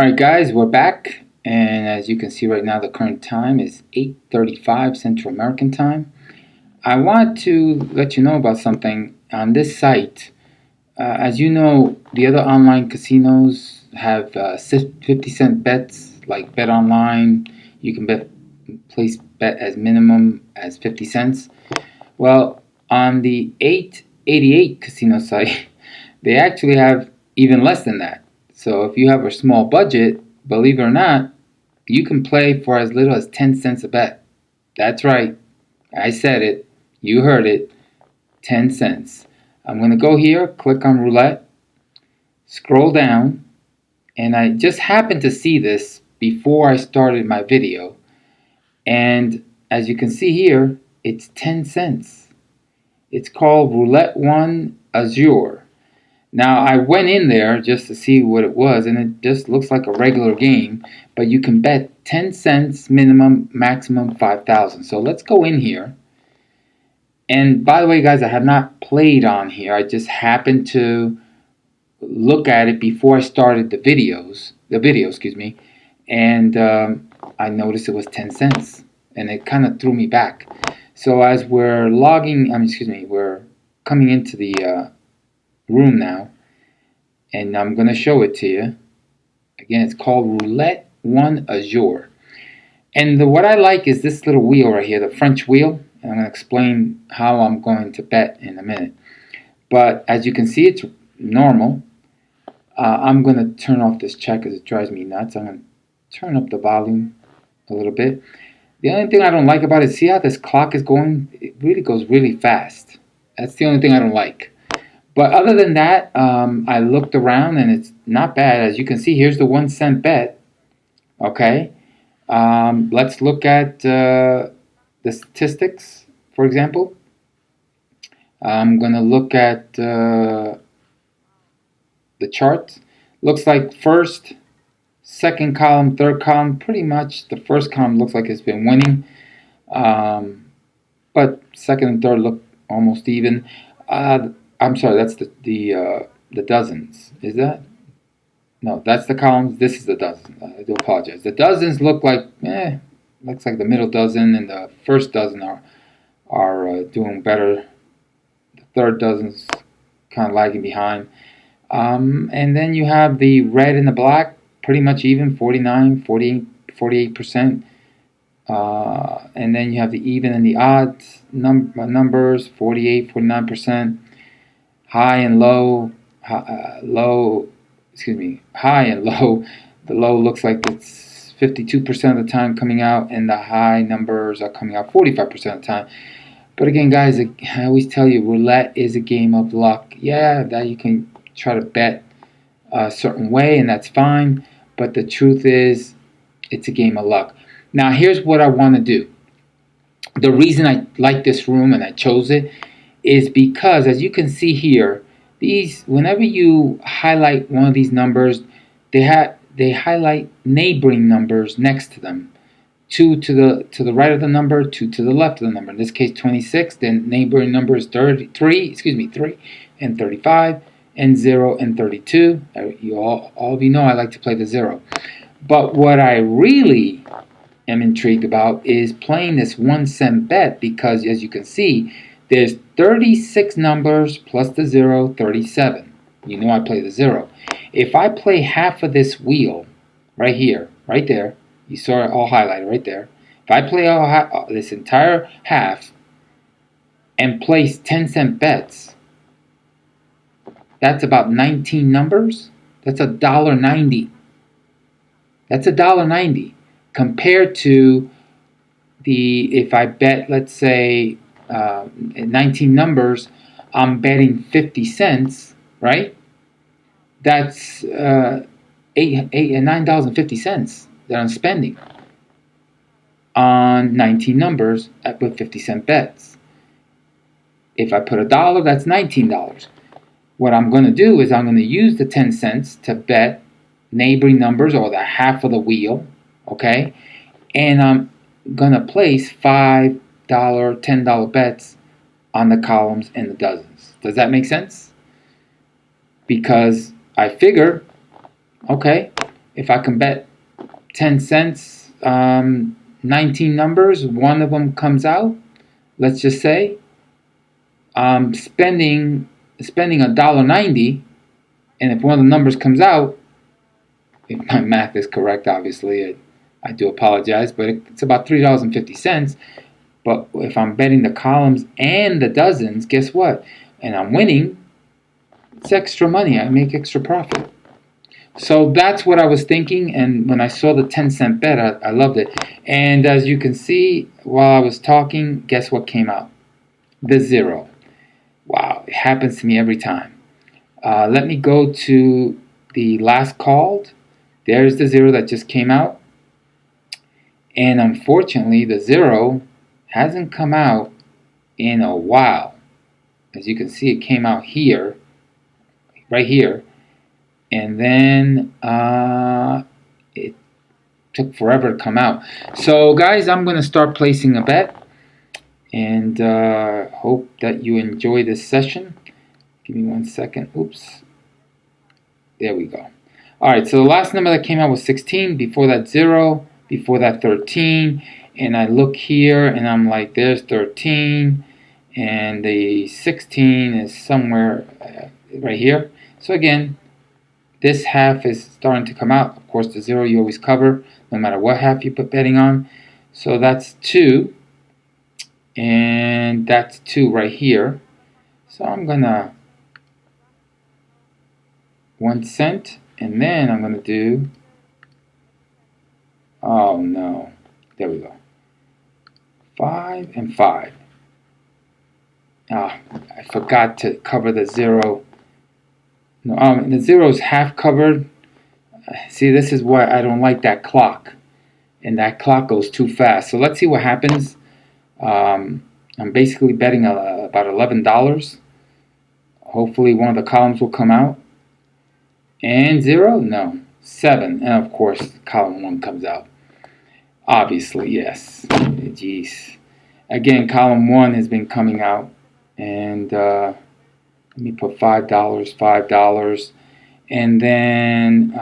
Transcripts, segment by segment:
Alright guys, we're back, and as you can see right now the current time is 8:35 Central American Time. I want to let you know about something on this site. As you know, the other online casinos have 50-cent bets like Bet Online. You can place bet as minimum as 50 cents. Well, on the 888 casino site, they actually have even less than that. So if you have a small budget, believe it or not, you can play for as little as 10 cents a bet. That's right. I said it. You heard it. 10 cents. I'm going to go here, click on Roulette, scroll down, and I just happened to see this before I started my video. And as you can see here, it's 10 cents. It's called Roulette 1 Azure. Now, I went in there just to see what it was, and it just looks like a regular game, but you can bet 10 cents minimum, maximum 5,000. So let's go in here. And by the way, guys, I have not played on here. I just happened to look at it before I started the video, and I noticed it was 10 cents, and it kind of threw me back. So as we're we're coming into the room now, and I'm going to show it to you. Again, it's called Roulette 1 Azure. And what I like is this little wheel right here, the French wheel. And I'm going to explain how I'm going to bet in a minute. But as you can see, it's normal. I'm going to turn off this check because it drives me nuts. I'm going to turn up the volume a little bit. The only thing I don't like about it, see how this clock is going? It really goes really fast. That's the only thing I don't like. But other than that, I looked around and it's not bad. As you can see, here's the 1 cent bet. Okay. Let's look at the statistics, for example. I'm going to look at the chart. Looks like first, second column, third column. Pretty much the first column looks like it's been winning. But second and third look almost even. I'm sorry, that's the dozens. Is that? No, that's the columns. This is the dozen. I do apologize. The dozens look like, looks like the middle dozen and the first dozen are doing better. The third dozen's kind of lagging behind. And then you have the red and the black, pretty much even, 49, 48%. And then you have the even and the odd numbers, 48, 49%. High and low, high and low. The low looks like it's 52% of the time coming out, and the high numbers are coming out 45% of the time. But again, guys, I always tell you, roulette is a game of luck. Yeah, that you can try to bet a certain way, and that's fine. But the truth is, it's a game of luck. Now, here's what I want to do. The reason I like this room and I chose it is because, as you can see here, whenever you highlight one of these numbers, they highlight neighboring numbers next to them. 2 to the right of the number, 2 to the left of the number. In this case, 26. Then neighboring number is 3 and 35, and 0 and 32. All of you know I like to play the 0. But what I really am intrigued about is playing this 1 cent bet, because as you can see, there's 36 numbers plus the 0, 37. You know I play the 0. If I play half of this wheel right here, right there, you saw it all highlighted right there. If I play this entire half and place 10 cent bets, that's about 19 numbers. That's $1.90. That's $1.90 compared to if I bet, let's say, 19 numbers, I'm betting 50 cents, right? That's $9.50 that I'm spending on 19 numbers with 50-cent bets. If I put $1, that's $19. What I'm going to do is I'm going to use the 10 cents to bet neighboring numbers, or the half of the wheel, okay? And I'm going to place $5, $10 bets on the columns and the dozens. Does that make sense? Because I figure, okay, if I can bet 10 cents, 19 numbers, one of them comes out, let's just say, I'm spending $1.90, and if one of the numbers comes out, if my math is correct, obviously, I do apologize, but it's about $3.50. But if I'm betting the columns and the dozens, guess what? And I'm winning, it's extra money. I make extra profit. So that's what I was thinking, and when I saw the 10-cent bet, I loved it. And as you can see, while I was talking, guess what came out? The zero. Wow, it happens to me every time. Let me go to the last called. There's the zero that just came out. And unfortunately, the zero hasn't come out in a while. As you can see, it came out here, right here. And then it took forever to come out. So guys, I'm going to start placing a bet, and hope that you enjoy this session. Give me 1 second. Oops. There we go. Alright, so the last number that came out was 16. Before that 0. Before that 13. And I look here and I'm like, there's 13. And the 16 is somewhere right here. So again, this half is starting to come out. Of course, the 0 you always cover, no matter what half you put betting on. So that's 2. And that's 2 right here. So I'm going to 1 cent. And then I'm going to do, oh no, there we go, 5 and 5. I forgot to cover the 0. No, the 0 is half covered. See, this is why I don't like that clock. And that clock goes too fast. So let's see what happens. I'm basically betting about $11. Hopefully one of the columns will come out. And 0? No. 7. And of course, column 1 comes out. Obviously, yes. Jeez. Again, column 1 has been coming out. And let me put $5, $5. And then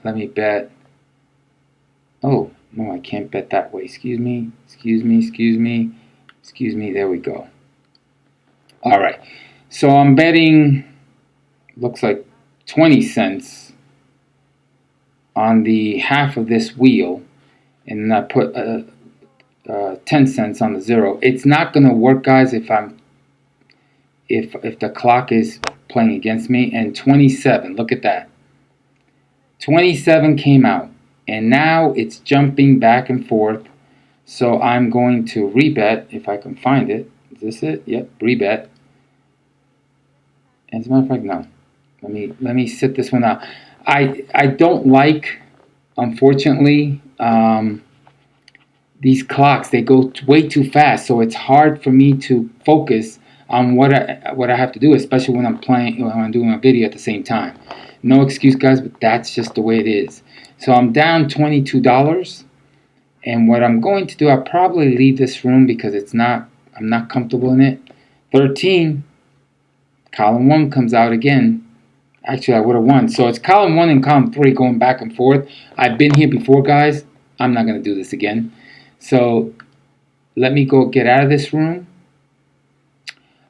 let me bet. Oh, no, I can't bet that way. Excuse me. There we go. All right. So I'm betting, looks like 20 cents on the half of this wheel. And then I put 10 cents on the 0. It's not going to work, guys, if the clock is playing against me. And 27, look at that. 27 came out. And now it's jumping back and forth. So I'm going to rebet if I can find it. Is this it? Yep, rebet. As a matter of fact, no. Let me sit this one out. I don't like, unfortunately, these clocks. They go way too fast, so it's hard for me to focus on what I have to do, especially when I'm doing a video at the same time. No excuse, guys, but that's just the way it is. So I'm down $22, and what I'm going to do, I'll probably leave this room because I'm not comfortable in it. 13, column 1 comes out again. Actually, I would have won. So it's column 1 and column 3 going back and forth. I've been here before, guys. I'm not going to do this again. So let me go get out of this room.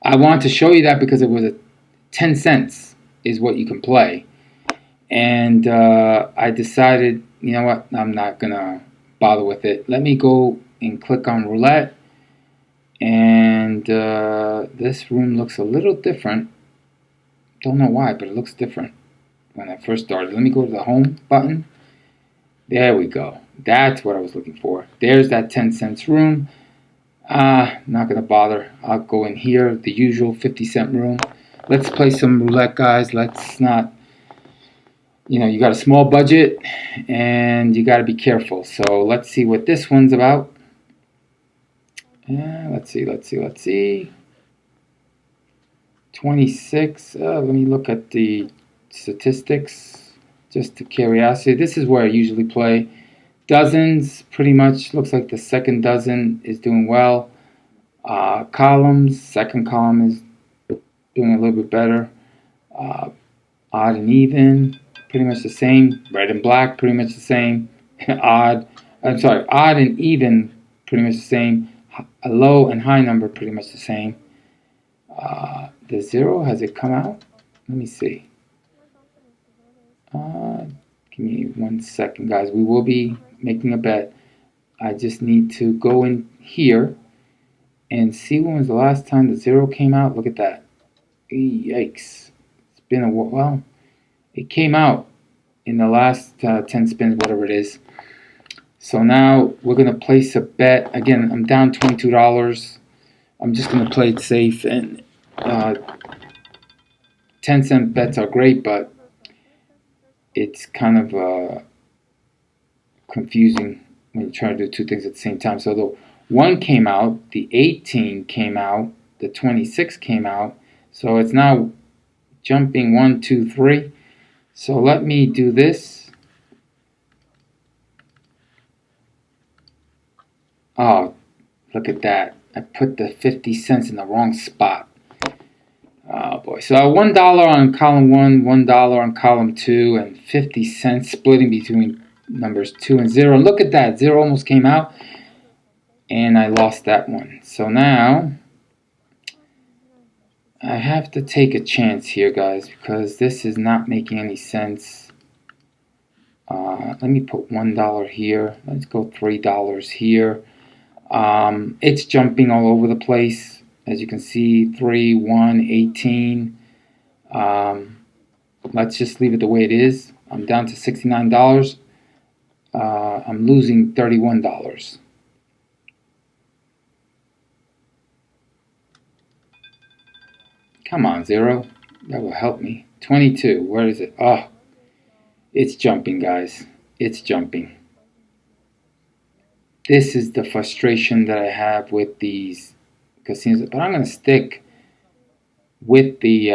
I want to show you that because it was 10 cents is what you can play. And I decided, you know what, I'm not going to bother with it. Let me go and click on Roulette. And this room looks a little different. Don't know why, but it looks different when I first started. Let me go to the home button. There we go. That's what I was looking for. There's that 10 cents room. Not going to bother. I'll go in here, the usual 50-cent room. Let's play some roulette, guys. Let's not, you got a small budget and you got to be careful. So let's see what this one's about. Let's see. 26. Let me look at the statistics just to curiosity. This is where I usually play. Dozens, pretty much looks like the second dozen is doing well. Columns, second column is doing a little bit better. Odd and even, pretty much the same. Red and black, pretty much the same. Odd and even, pretty much the same. A low and high number, pretty much the same. The zero, has it come out? Let me see. Give me 1 second, guys. We will be making a bet. I just need to go in here and see when was the last time the zero came out. Look at that. Yikes. It's been a while. Well, it came out in the last 10 spins, whatever it is. So now we're going to place a bet. Again, I'm down $22. I'm just going to play it safe. And 10-cent bets are great, but it's kind of confusing when you try to do two things at the same time. So the 1 came out, the 18 came out, the 26 came out. So it's now jumping 1, 2, 3. So let me do this. Oh, look at that. I put the 50 cents in the wrong spot. Oh boy. So $1 on column 1, $1 on column 2, and 50 cents splitting between numbers 2 and 0. Look at that. 0 almost came out, and I lost that one. So now I have to take a chance here, guys, because this is not making any sense. Let me put $1 here. Let's go $3 here. It's jumping all over the place. As you can see, 3, 1, 18. Let's just leave it the way it is. I'm down to $69. I'm losing $31. Come on, 0. That will help me. 22. Where is it? Oh, it's jumping, guys. It's jumping. This is the frustration that I have with these casinos. But I'm going to stick with the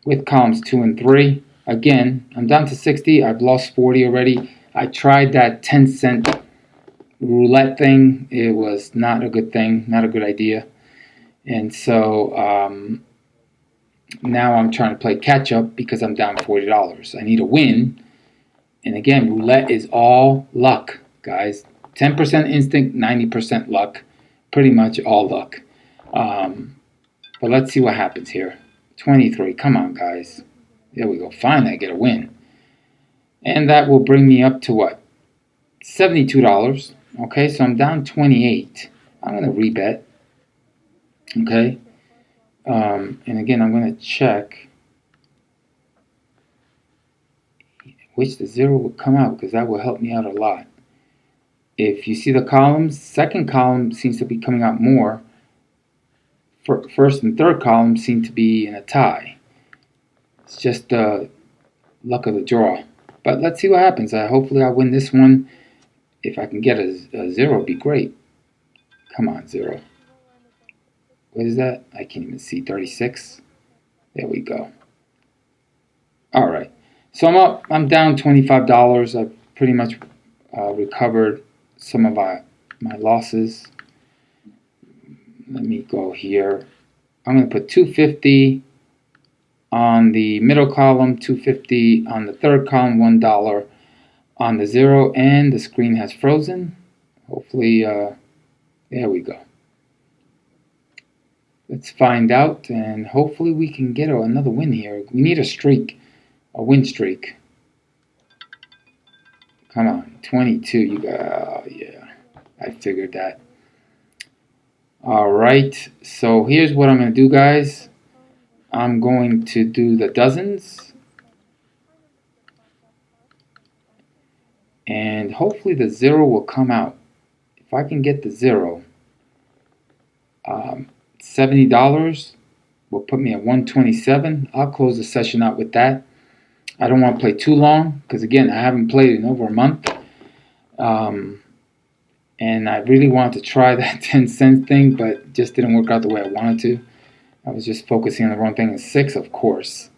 with columns 2 and 3. Again, I'm down to 60. I've lost 40 already. I tried that 10-cent roulette thing. It was not a good thing, not a good idea. And so now I'm trying to play catch up because I'm down $40. I need a win. And again, roulette is all luck, guys. 10% instinct, 90% luck. Pretty much all luck. But let's see what happens here. 23. Come on, guys. There we go. Finally, I get a win. And that will bring me up to what? $72. Okay, so I'm down 28. I'm going to rebet. Okay. And again, I'm going to check which the 0 will come out, because that will help me out a lot. If you see the columns, second column seems to be coming out more. First and third column seem to be in a tie. It's just the luck of the draw. But let's see what happens. Hopefully I'll win this one. If I can get a 0, it'd be great. Come on, 0. What is that? I can't even see. 36. There we go. All right. So I'm up. I'm down $25. I've pretty much recovered some of my losses. Let me go here. I'm going to put $2.50 on the middle column, $2.50 on the third column, $1 on the 0, and the screen has frozen. Hopefully, there we go. Let's find out, and hopefully we can get another win here. We need a streak, a win streak. Come on, 22. You got, oh, yeah, I figured that. All right, so here's what I'm going to do, guys. I'm going to do the dozens, and hopefully the 0 will come out. If I can get the 0, $70 will put me at 127. I'll close the session out with that. I don't want to play too long because, again, I haven't played in over a month. And I really wanted to try that 10-cent thing, but it just didn't work out the way I wanted to. I was just focusing on the wrong thing. And 6, of course,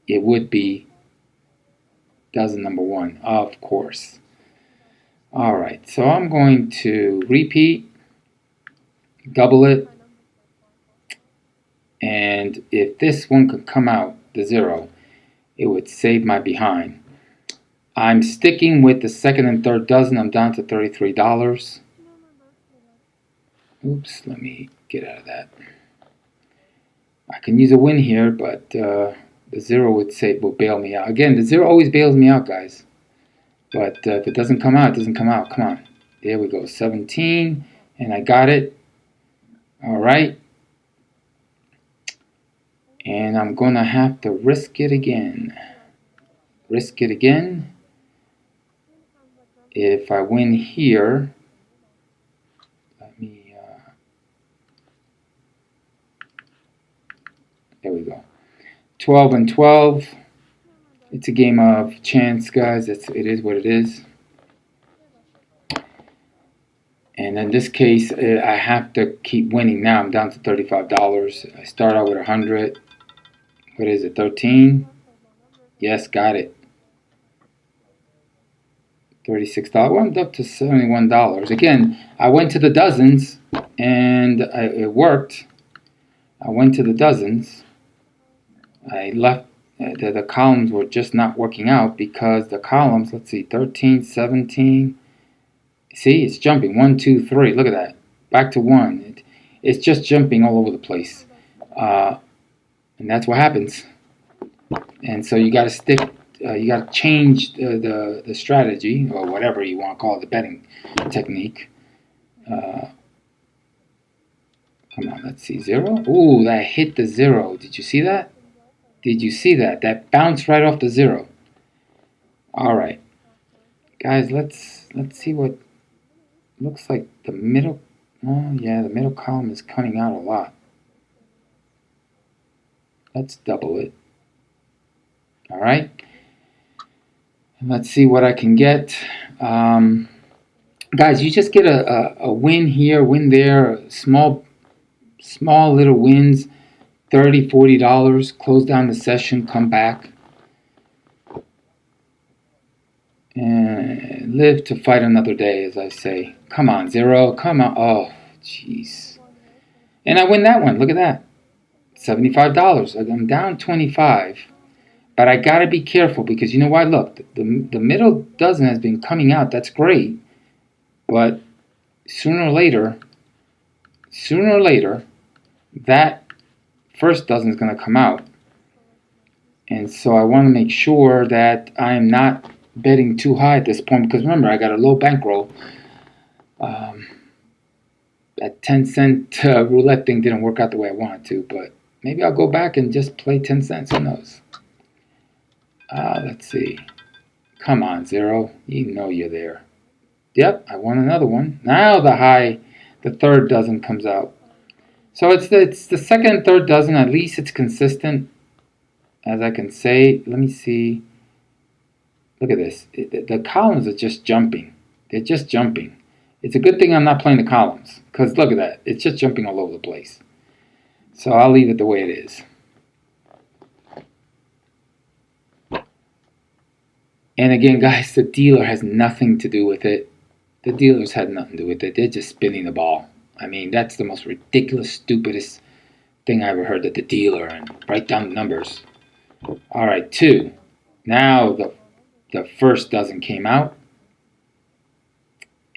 it would be dozen number 1, of course. All right, so I'm going to repeat, double it, and if this one could come out, the 0, it would save my behind. I'm sticking with the second and third dozen. I'm down to $33. Oops, let me get out of that. I can use a win here, but the zero will bail me out. Again, the zero always bails me out, guys. But if it doesn't come out, it doesn't come out. Come on. There we go. 17, and I got it. All right. And I'm going to have to risk it again. Risk it again. If I win here, let me... there we go. 12 and 12. It's a game of chance, guys. It is what it is. And in this case, I have to keep winning. Now I'm down to $35. I start out with 100. What is it, 13? Yes, got it. $36. Well, I'm up to $71. Again, I went to the dozens, and it worked. I went to the dozens. I left, the columns were just not working out because the columns, let's see, 13, 17. See, it's jumping. 1, 2, 3. Look at that. Back to 1. It's just jumping all over the place. And that's what happens. And so you got to stick, you got to change the strategy, or whatever you want to call it, the betting technique. Come on, let's see. 0. Ooh, that hit the 0. Did you see that? Did you see that? That bounced right off the 0. All right, guys, let's see what looks like the middle. Oh yeah, the middle column is coming out a lot. Let's double it. All right, and let's see what I can get. Guys, you just get a win here, win there, small little wins. $30, $40, close down the session, come back, and live to fight another day, as I say. Come on, 0, come on. Oh, jeez. And I win that one. Look at that. $75. I'm down 25, but I got to be careful because you know what? Look, the middle dozen has been coming out. That's great, but sooner or later, that first dozen is going to come out, and so I want to make sure that I'm not betting too high at this point, because remember, I got a low bankroll. That 10-cent roulette thing didn't work out the way I wanted to, but maybe I'll go back and just play 10 cents. Who knows? Let's see. Come on, 0. You know you're there. Yep, I won another one. Now the third dozen comes out. So it's the second and third dozen. At least it's consistent, as I can say. Let me see. Look at this. The columns are just jumping. They're just jumping. It's a good thing I'm not playing the columns, because look at that. It's just jumping all over the place. So I'll leave it the way it is. And again, guys, the dealer has nothing to do with it. The dealers had nothing to do with it. They're just spinning the ball. I mean, that's the most ridiculous, stupidest thing I ever heard, that the dealer, and write down the numbers. All right, 2. Now the first dozen came out.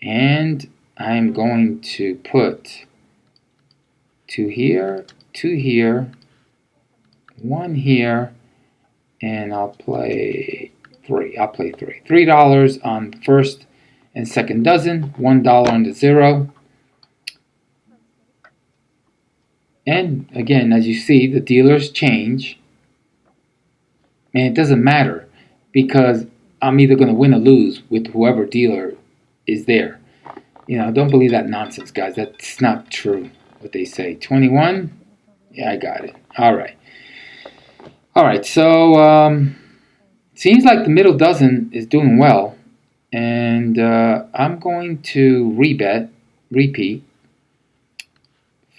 And I'm going to put 2 here, 2 here, 1 here, and I'll play 3. I'll play 3. $3 on the first and second dozen, $1 on the 0. And again, as you see, the dealers change. And it doesn't matter, because I'm either going to win or lose with whoever dealer is there. You know, don't believe that nonsense, guys. That's not true, what they say. 21? Yeah, I got it. All right. All right, so seems like the middle dozen is doing well. And I'm going to repeat.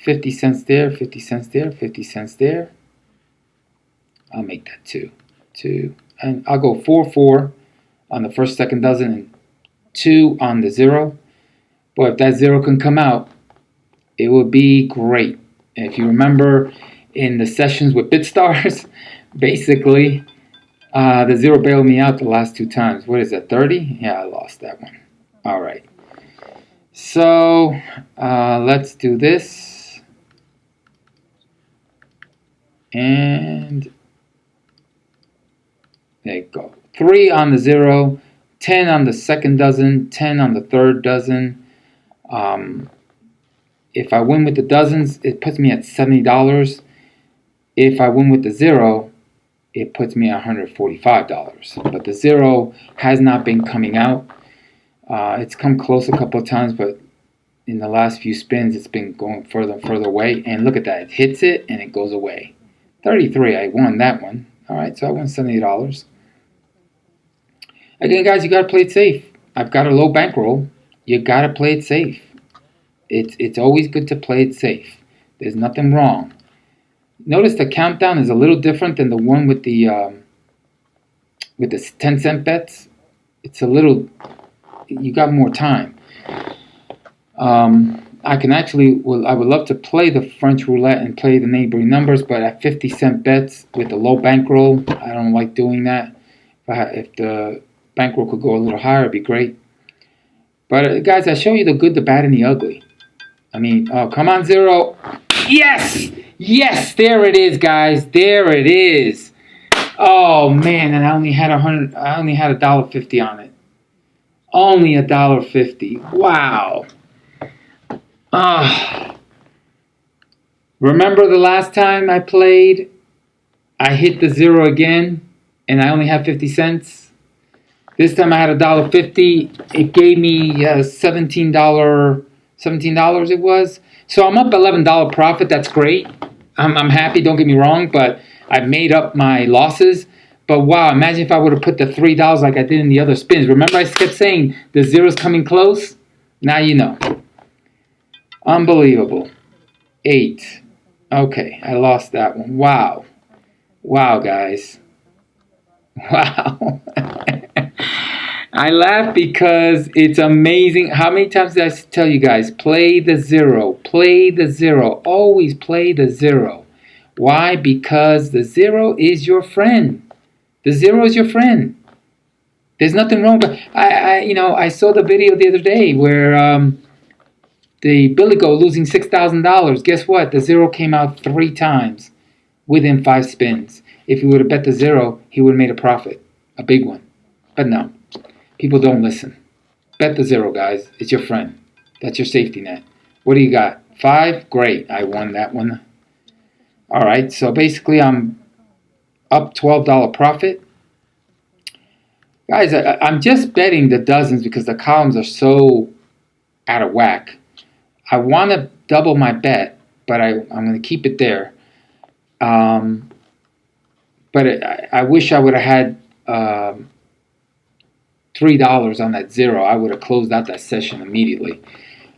50 cents there, 50 cents there, 50 cents there. I'll make that 2. And I'll go 4, 4 on the first, second dozen, and 2 on the 0. But if that 0 can come out, it would be great. And if you remember in the sessions with BitStars, basically, The zero bailed me out the last 2 times. What is that, 30? Yeah, I lost that one. All right. So let's do this. And there you go. 3 on the 0, 10 on the second dozen, 10 on the third dozen. If I win with the dozens, it puts me at $70. If I win with the 0, it puts me at $145. But the 0 has not been coming out. It's come close a couple of times, but in the last few spins, it's been going further and further away. And look at that. It hits it, and it goes away. 33, I won that one. All right, so I won $70. Again, guys, you got to play it safe. I've got a low bankroll. You got to play it safe. It's always good to play it safe. There's nothing wrong. Notice the countdown is a little different than the one with the 10-cent bets. It's a little, you got more time. I can actually, I would love to play the French roulette and play the neighboring numbers, but at 50-cent bets with a low bankroll, I don't like doing that. If the bankroll could go a little higher, it'd be great. But guys, I show you the good, the bad, and the ugly. I mean, oh, come on, 0. Yes! Yes, there it is, guys. There it is. Oh man, and I only had $1.50 on it. Only $1.50. Wow. Remember the last time I played? I hit the 0 again, and I only had 50 cents. This time I had $1.50. It gave me $17 it was. So I'm up $11 profit. That's great. I'm happy, don't get me wrong, but I've made up my losses. But wow, imagine if I would have put the $3 like I did in the other spins. Remember I kept saying the 0's coming close? Now you know. Unbelievable. 8. Okay, I lost that one. Wow. Wow, guys. Wow. I laugh because it's amazing. How many times did I tell you guys, play the 0, play the 0, always play the 0. Why? Because the 0 is your friend. The 0 is your friend. There's nothing wrong. But I saw the video the other day where the Billy Goat losing $6,000. Guess what? The 0 came out 3 times within 5 spins. If he would have bet the 0, he would have made a profit, a big one. But no. People don't listen. Bet the 0, guys. It's your friend. That's your safety net. What do you got? 5? Great. I won that one. All right. So basically, I'm up $12 profit. Guys, I'm just betting the dozens because the columns are so out of whack. I want to double my bet, but I'm going to keep it there. But I wish I would have had $3 on that 0. I would have closed out that session immediately,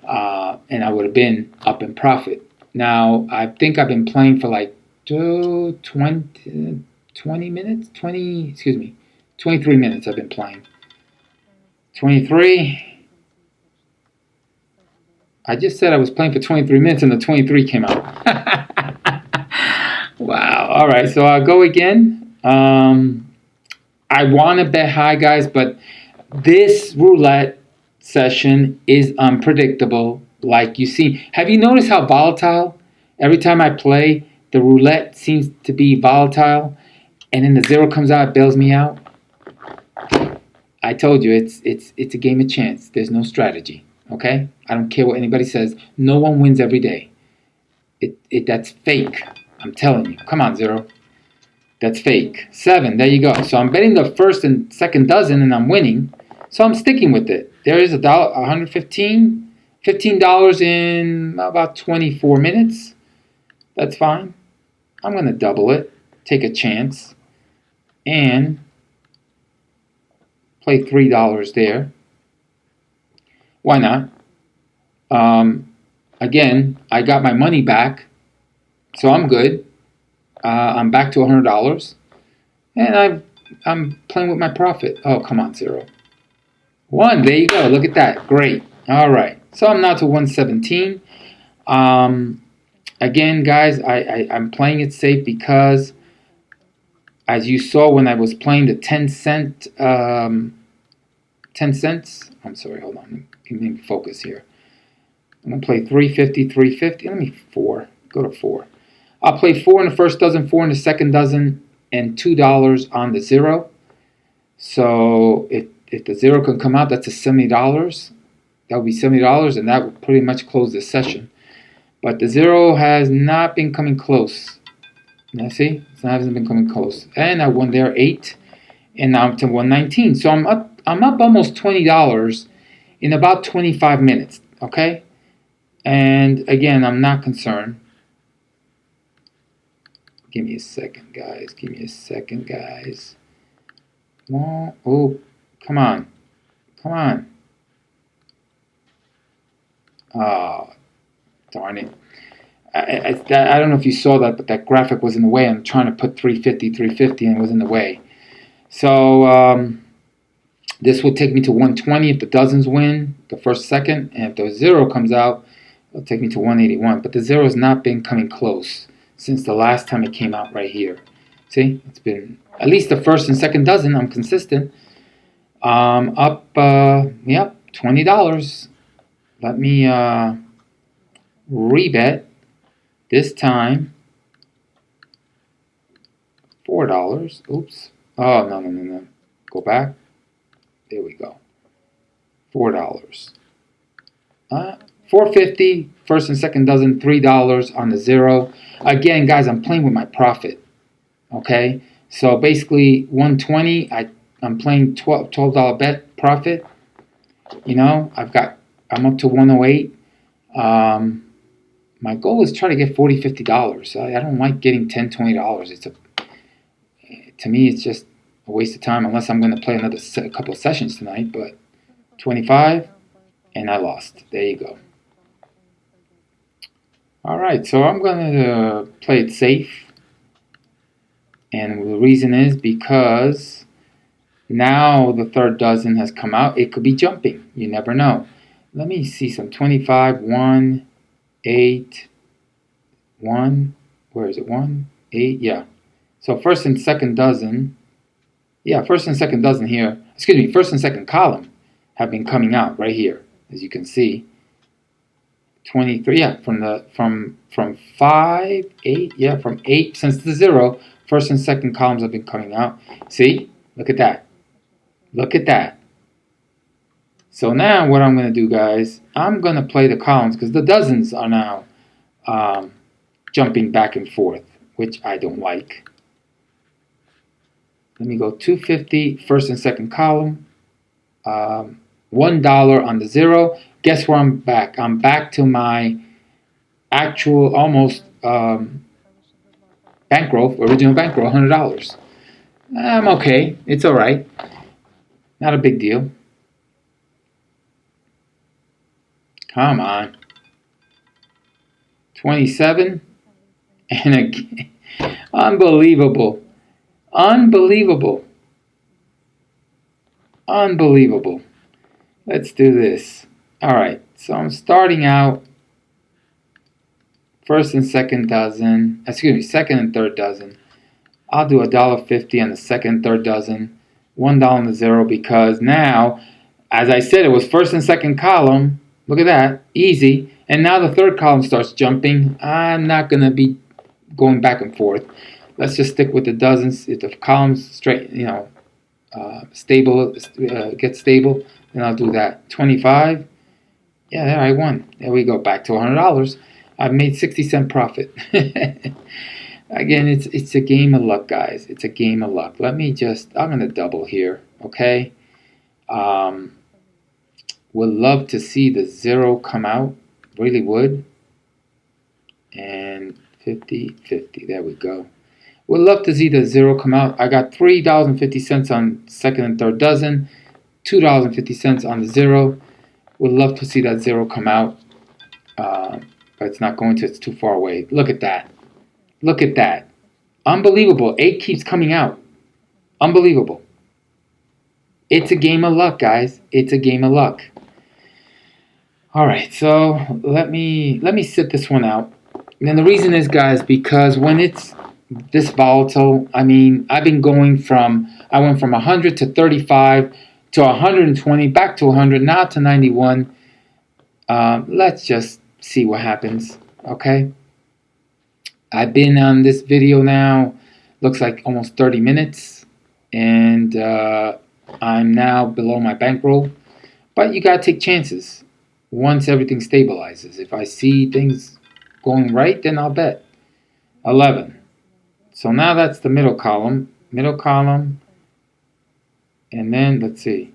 and I would have been up in profit. Now, I think I've been playing for like 20 minutes, 23 minutes I've been playing. 23. I just said I was playing for 23 minutes and the 23 came out. Wow. All right, so I'll go again. I want to bet high, guys, but this roulette session is unpredictable, like you see. Have you noticed how volatile? Every time I play, the roulette seems to be volatile, and then the 0 comes out, it bails me out. I told you, it's a game of chance. There's no strategy, okay? I don't care what anybody says. No one wins every day. That's fake. I'm telling you. Come on, 0. That's fake. 7, there you go. So I'm betting the first and second dozen, and I'm winning. So I'm sticking with it. There is $115, $15 in about 24 minutes. That's fine. I'm going to double it, take a chance, and play $3 there. Why not? Again, I got my money back, so I'm good. I'm back to $100, and I'm playing with my profit. Oh, come on, 0. 1, there you go. Look at that. Great. All right. So I'm now to 117. Again, guys, I'm playing it safe because as you saw when I was playing the 10 cents. I'm sorry, hold on. Let me focus here. I'm going to play 350, 350. Let me 4. Go to 4. I'll play 4 in the first dozen, 4 in the second dozen, and $2 on the 0. So if the 0 can come out, that's a $70. That would be $70, and that would pretty much close this session. But the 0 has not been coming close. Now see, it hasn't been coming close. And I won there 8, and now I'm to 119. So I'm up almost $20 in about 25 minutes. Okay, and again, I'm not concerned. Give me a second, guys. Give me a second, guys. Oh, come on, come on. Oh, darn it. I don't know if you saw that, but that graphic was in the way. I'm trying to put 350, 350, and it was in the way. So this will take me to 120 if the dozens win the first second. And if the 0 comes out, it'll take me to 181. But the 0 has not been coming close since the last time it came out right here. See, it's been at least the first and second dozen. I'm consistent. Up, yep, $20. Let me rebet. This time, $4. Oops. Oh, no. Go back. There we go. $4. $4.50, first and second dozen, $3 on the 0. Again, guys, I'm playing with my profit. Okay? So basically, 120, I'm playing $12 bet profit. You know, I'm up to 108. My goal is try to get $40, $50. I don't like getting $10, $20. To me, it's just a waste of time unless I'm going to play another couple of sessions tonight. But 25, and I lost. There you go. All right, so I'm going to play it safe. And the reason is because now the third dozen has come out. It could be jumping. You never know. Let me see some 25, 1, 8, 1, where is it, 1, 8, yeah. So first and second dozen, yeah, first and second dozen here, excuse me, first and second column have been coming out right here, as you can see. 23, yeah, from 5, 8, yeah, from 8, since the 0, first and second columns have been coming out. See, look at that. Look at that. So now what I'm going to do, guys, I'm going to play the columns because the dozens are now jumping back and forth, which I don't like. Let me go 250, first and second column, $1 on the 0. Guess where I'm back? I'm back to my actual almost bankroll, original bankroll, $100. I'm okay. It's all right. Not a big deal. Come on. 27. And again. Unbelievable. Unbelievable. Unbelievable. Let's do this. All right. So I'm starting out first and second dozen. Excuse me, second and third dozen. I'll do $1.50 on the second and third dozen. $1 on the 0 because now, as I said, it was first and second column. Look at that. Easy. And now the third column starts jumping. I'm not going to be going back and forth. Let's just stick with the dozens. If the columns straight, stable, get stable, then I'll do that. 25. Yeah, there I won. There we go. Back to $100. I've made 60-cent profit. Again, it's a game of luck, guys. It's a game of luck. I'm going to double here, okay? Would love to see the 0 come out. Really would. And 50, 50. There we go. Would love to see the 0 come out. I got $3.50 on second and third dozen. $2.50 on the 0. Would love to see that 0 come out. But it's not going to. It's too far away. Look at that. Look at that. Unbelievable. 8 keeps coming out. Unbelievable. It's a game of luck, guys. It's a game of luck. All right, so let me sit this one out. And the reason is, guys, because when it's this volatile. I mean, I went from 100 to 35 to 120, back to 100, now to 91. Let's just see what happens, okay? I've been on this video now, looks like almost 30 minutes, and I'm now below my bankroll. But you gotta take chances once everything stabilizes. If I see things going right, then I'll bet. 11. So now that's the middle column, and then let's see.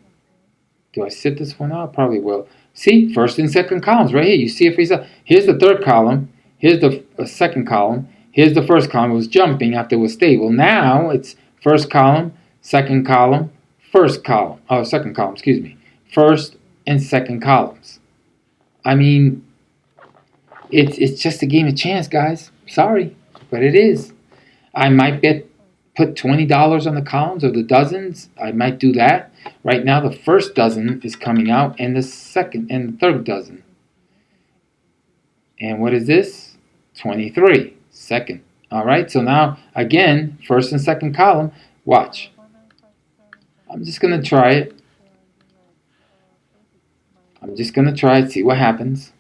Do I sit this one out? Probably will. See, first and second columns right here. You see it freeze up. Here's the third column. Here's the second column. Here's the first column. It was jumping after it was stable. Now it's first column, second column, first column. Oh, second column, excuse me. First and second columns. I mean, it's just a game of chance, guys. Sorry, but it is. I might put $20 on the columns or the dozens. I might do that. Right now, the first dozen is coming out, and the second and the third dozen. And what is this? 23. Second. All right. So now again, first and second column. Watch. I'm just gonna try it. See what happens.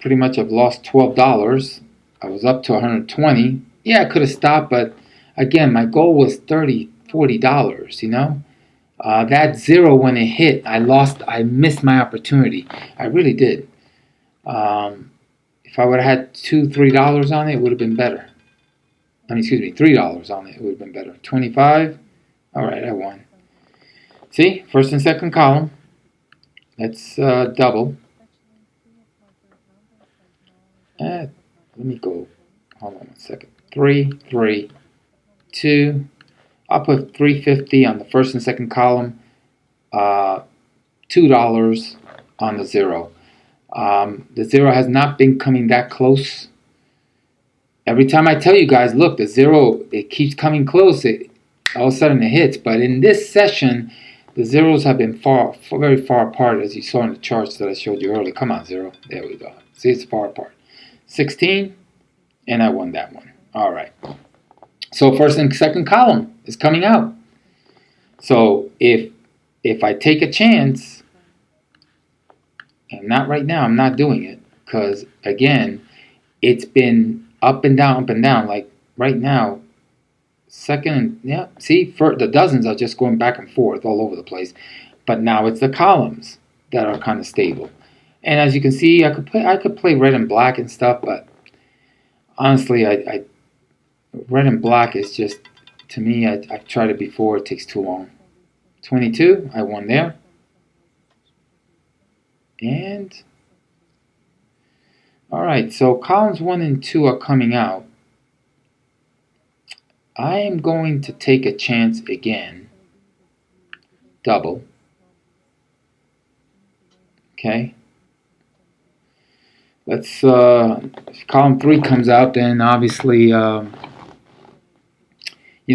Pretty much I've lost $12. I was up to 120. Yeah, I could have stopped, but again, my goal was $30, $40, you know? That zero, when it hit, I missed my opportunity. I really did. If I would have had $2, $3 on it, it would have been better. I mean, excuse me, $3 on it, it would have been better. 25. All right, I won. See, first and second column. Let's double. Let me go. Hold on 1 second. 3, 3, 2. I'll put $3.50 on the first and second column. $2 on the zero. The zero has not been coming that close. Every time I tell you guys, look, the zero, it keeps coming close. All of a sudden it hits. But in this session, the zeros have been very far apart, as you saw in the charts that I showed you earlier. Come on, zero. There we go. See, it's far apart. 16, and I won that one. All right. So first and second column is coming out. So if I take a chance, and not right now, I'm not doing it, because again, it's been up and down, like right now. Second, yeah, see, for the dozens are just going back and forth all over the place, but now it's the columns that are kind of stable. And as you can see, I could play red and black and stuff, but honestly, I red and black is just, to me, I've tried it before. It takes too long. 22, I won there. And all right, so columns 1 and 2 are coming out. I am going to take a chance again. Double. Okay. Let's, if column 3 comes out, then obviously, you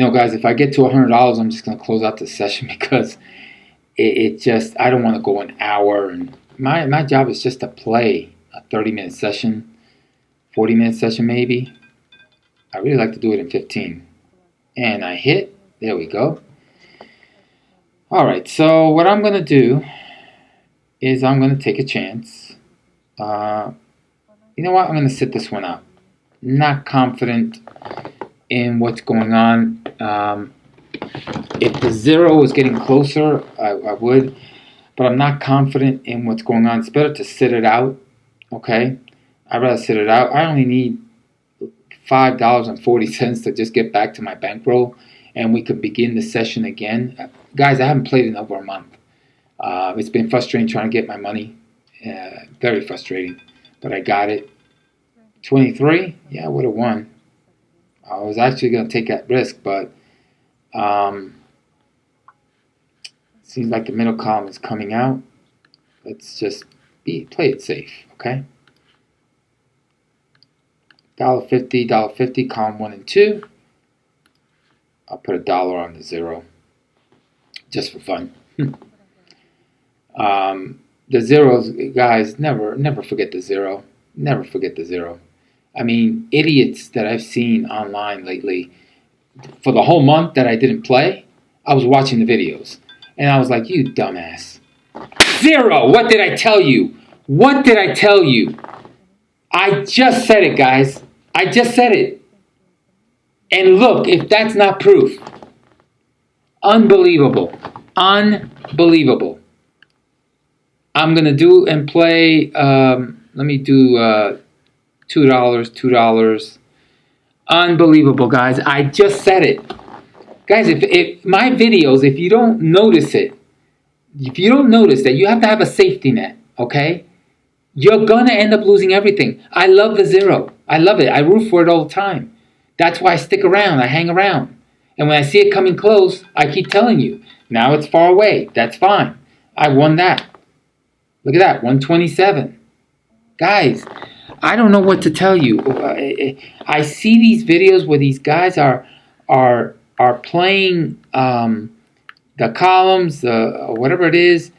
know, guys, if I get to $100, I'm just going to close out the session, because it just, I don't want to go an hour. And my job is just to play a 30-minute session, 40-minute session maybe. I really like to do it in 15. And I hit. There we go. All right, so what I'm going to do is I'm going to take a chance. You know what? I'm going to sit this one out. Not confident in what's going on. If the zero is getting closer, I would. But I'm not confident in what's going on. It's better to sit it out. Okay? I'd rather sit it out. I only need $5.40 to just get back to my bankroll, and we could begin the session again. Guys, I haven't played in over a month. It's been frustrating trying to get my money. Very frustrating. But I got it. 23? Yeah, I would have won. I was actually going to take that risk, but seems like the middle column is coming out. Let's just play it safe, okay? $1.50, column 1 and 2. I'll put $1 on the zero, just for fun. The zeros, guys, never forget the zero. Never forget the zero. I mean, idiots that I've seen online lately. For the whole month that I didn't play, I was watching the videos. And I was like, you dumbass. 0! What did I tell you? What did I tell you? I just said it, guys. I just said it. And look, if that's not proof. Unbelievable. Unbelievable. I'm going to do and play, let me do $2. Unbelievable, guys. I just said it. Guys, if my videos, if you don't notice it, if you don't notice that you have to have a safety net, okay? You're going to end up losing everything. I love the 0. I love it. I root for it all the time. That's why I stick around. I hang around. And when I see it coming close, I keep telling you. Now it's far away. That's fine. I won that. Look at that, 127. Guys, I don't know what to tell you. I see these videos where these guys are playing the columns, whatever it is.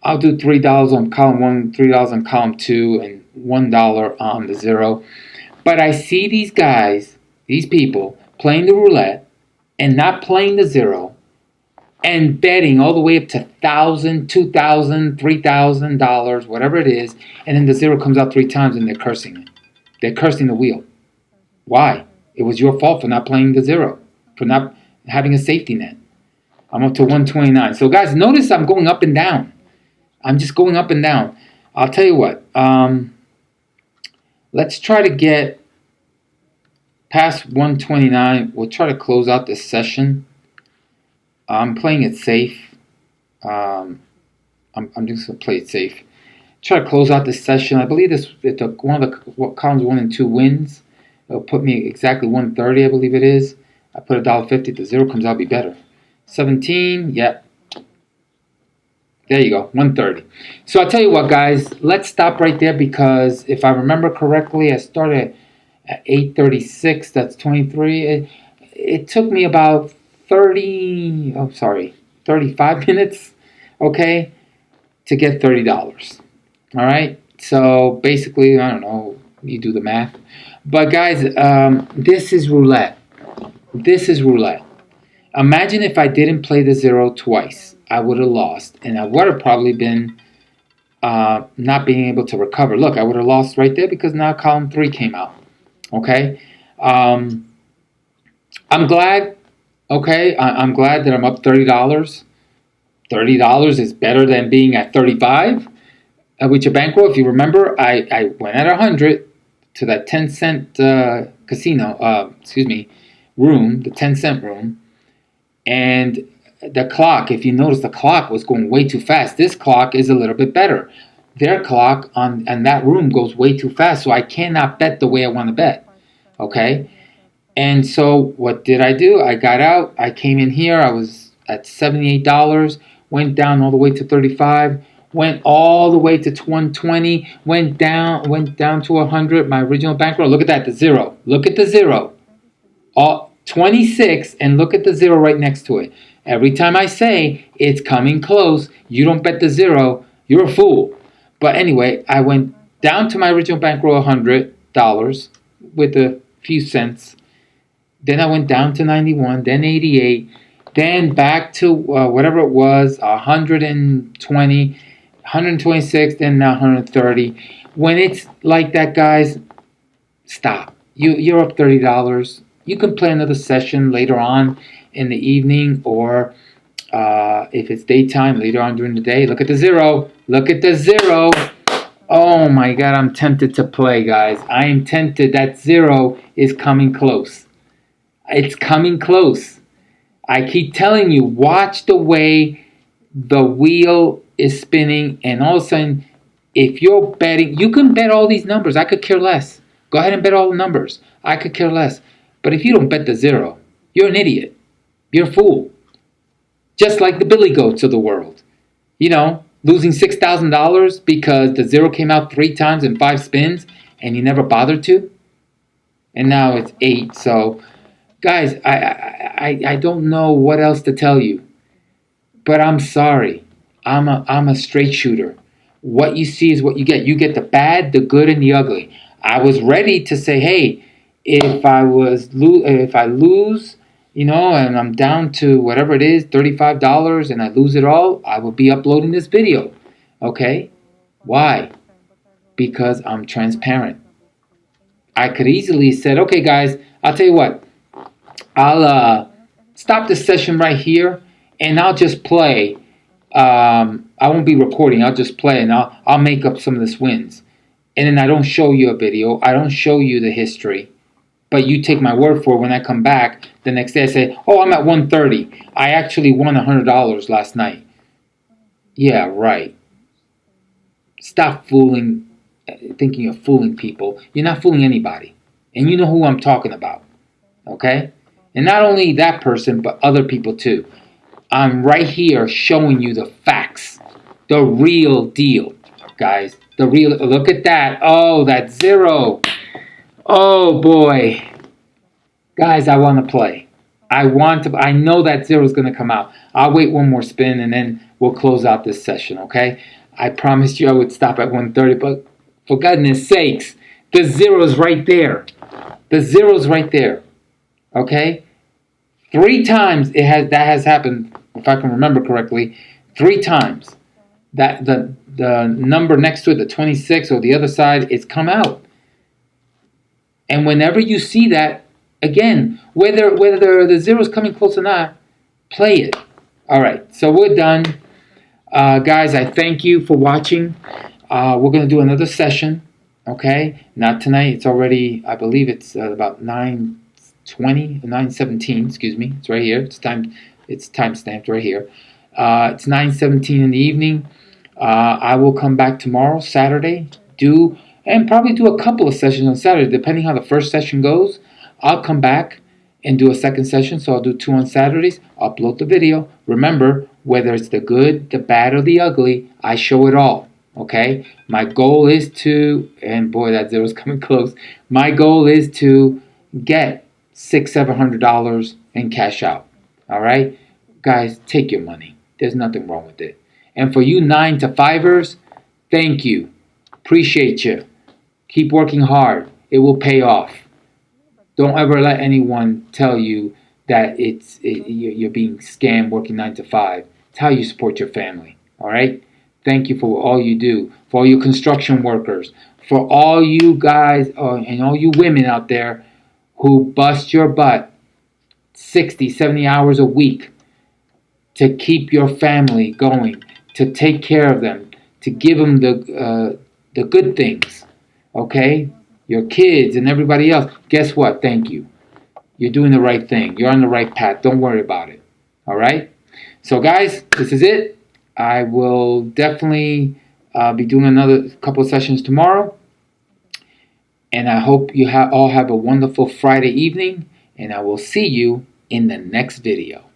I'll do $3 on column 1, $3 on column 2, and $1 on the 0. But I see these guys, these people, playing the roulette and not playing the 0 and betting all the way up to $1,000, $2,000, $3,000, whatever it is, and then the 0 comes out 3 times and they're cursing it. They're cursing the wheel. Why? It was your fault for not playing the 0, for not having a safety net. I'm up to 129. So guys, notice I'm going up and down. I'm just going up and down. I'll tell you what. Let's try to get past 129. We'll try to close out this session. I'm playing it safe. I'm just going to play it safe. Try to close out this session. I believe this one of the columns 1 and 2 wins. It'll put me exactly 130, I believe it is. I put $1.50. The 0 comes out, be better. 17, yeah. There you go, 130. So I'll tell you what, guys. Let's stop right there because if I remember correctly, I started at 8:36. That's 23. It took me about 35 minutes, okay, to get $30. All right. So basically, I don't know. You do the math. But guys, this is roulette. This is roulette. Imagine if I didn't play the 0 twice. I would have lost, and I would have probably been not being able to recover. Look, I would have lost right there because now column 3 came out. Okay, I'm glad. Okay, I'm glad that I'm up $30. $30 is better than being at 35 with your bankroll. If you remember, I went at 100 to that 10-cent casino. Room, the 10-cent room, and the clock, if you notice, the clock was going way too fast. This clock is a little bit better. Their clock on that room goes way too fast, so I cannot bet the way I want to bet. Okay? And so what did I do? I got out. I came in here. I was at $78, went down all the way to 35, went all the way to 120, went down to 100, my original bankroll. Look at that, the 0. Look at the 0. 26, and look at the 0 right next to it. Every time I say it's coming close, you don't bet the 0, you're a fool. But anyway, I went down to my original bankroll, $100 with a few cents. Then I went down to 91, then 88, then back to whatever it was, 120, 126, then now 130. When it's like that, guys, stop. You're up $30. You can play another session later on in the evening, or if it's daytime, later on during the day. Look at the 0. Look at the 0. Oh my God, I'm tempted to play, guys. I am tempted. That 0 is coming close. It's coming close. I keep telling you, watch the way the wheel is spinning, and all of a sudden, if you're betting, you can bet all these numbers. I could care less. Go ahead and bet all the numbers. I could care less. But if you don't bet the 0, you're an idiot. You're a fool. Just like the Billy Goats of the world. You know, losing $6,000 because the 0 came out 3 times in 5 spins and you never bothered to. And now it's 8. So, guys, I don't know what else to tell you. But I'm sorry. I'm a straight shooter. What you see is what you get. You get the bad, the good, and the ugly. I was ready to say, hey, if I lose, and I'm down to whatever it is, $35, and I lose it all, I will be uploading this video. Okay? Why? Because I'm transparent. I could easily said, okay, guys, I'll tell you what. I'll stop this session right here, and I'll just play. I won't be recording. I'll just play, and I'll make up some of this wins. And then I don't show you a video. I don't show you the history. But you take my word for it. When I come back the next day, I say, oh, I'm at 130. I actually won $100 last night. Yeah, right. Stop thinking you're fooling people. You're not fooling anybody. And you know who I'm talking about. Okay? And not only that person, but other people too. I'm right here showing you the facts. The real deal, guys. The real, look at that. Oh, that zero. Oh, boy. Guys, I want to play. I know that zero is going to come out. I'll wait one more spin, and then we'll close out this session, okay? I promised you I would stop at 130, but for goodness sakes, the zero's right there. The zero's right there, okay? 3 times that has happened, if I can remember correctly, 3 times. That the number next to it, the 26 or the other side, it's come out. And whenever you see that, again, whether the zero's coming close or not, play it. All right, so we're done. Guys, I thank you for watching. We're going to do another session, okay? Not tonight. It's already, I believe it's about 9:20, 9:17, excuse me. It's right here. It's time stamped right here. It's 9:17 in the evening. I will come back tomorrow, Saturday, and probably do a couple of sessions on Saturday, depending how the first session goes. I'll come back and do a second session, so I'll do 2 on Saturdays, upload the video. Remember, whether it's the good, the bad, or the ugly, I show it all, okay? My goal is to, and boy, that zero's coming close, my goal is to get $600-700 and cash out, all right? Guys, take your money. There's nothing wrong with it. And for you 9 to 5ers, thank you. Appreciate you. Keep working hard. It will pay off. Don't ever let anyone tell you that you're being scammed working 9 to 5. It's how you support your family. All right? Thank you for all you do. For all you construction workers. For all you guys and all you women out there who bust your butt 60, 70 hours a week to keep your family going, to take care of them, to give them the good things, okay? Your kids and everybody else. Guess what? Thank you. You're doing the right thing. You're on the right path. Don't worry about it, all right? So, guys, this is it. I will definitely be doing another couple of sessions tomorrow. And I hope you all have a wonderful Friday evening. And I will see you in the next video.